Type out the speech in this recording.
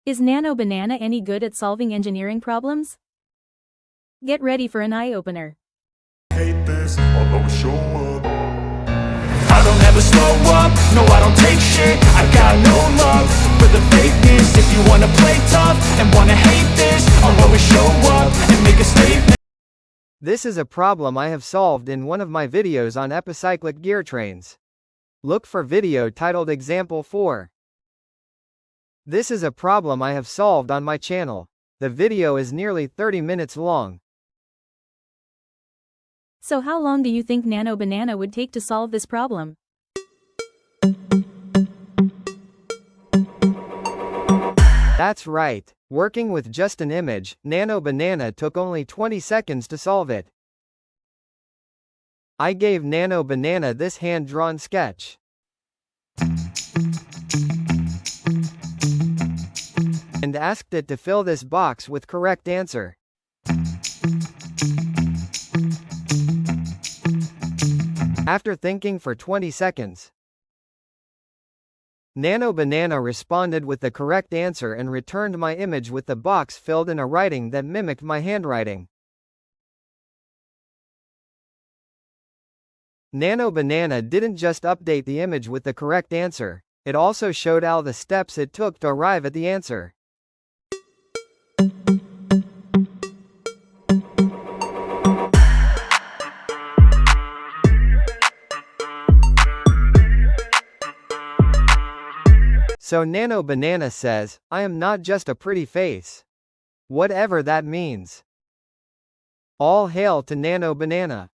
Is Nano Banana any good at solving engineering problems? Get ready for an eye-opener. Hate this, I'll always show up. I don't ever slow up, no I don't take shit. I got no love for the fakeness. If you wanna play tough and wanna hate this, I'll always show up and make a statement. This is a problem I have solved in one of my videos on epicyclic gear trains. Look for video titled Example 4. This is a problem I have solved on my channel. The video is nearly 30 minutes long. So how long do you think Nano Banana would take to solve this problem? That's right. Working with just an image, Nano Banana took only 20 seconds to solve it. I gave Nano Banana this hand-drawn sketch. And asked it to fill this box with correct answer. After thinking for 20 seconds, Nano Banana responded with the correct answer and returned my image with the box filled in a writing that mimicked my handwriting. Nano Banana didn't just update the image with the correct answer, it also showed all the steps it took to arrive at the answer. So Nano Banana says, I am not just a pretty face. Whatever that means. All hail to Nano Banana.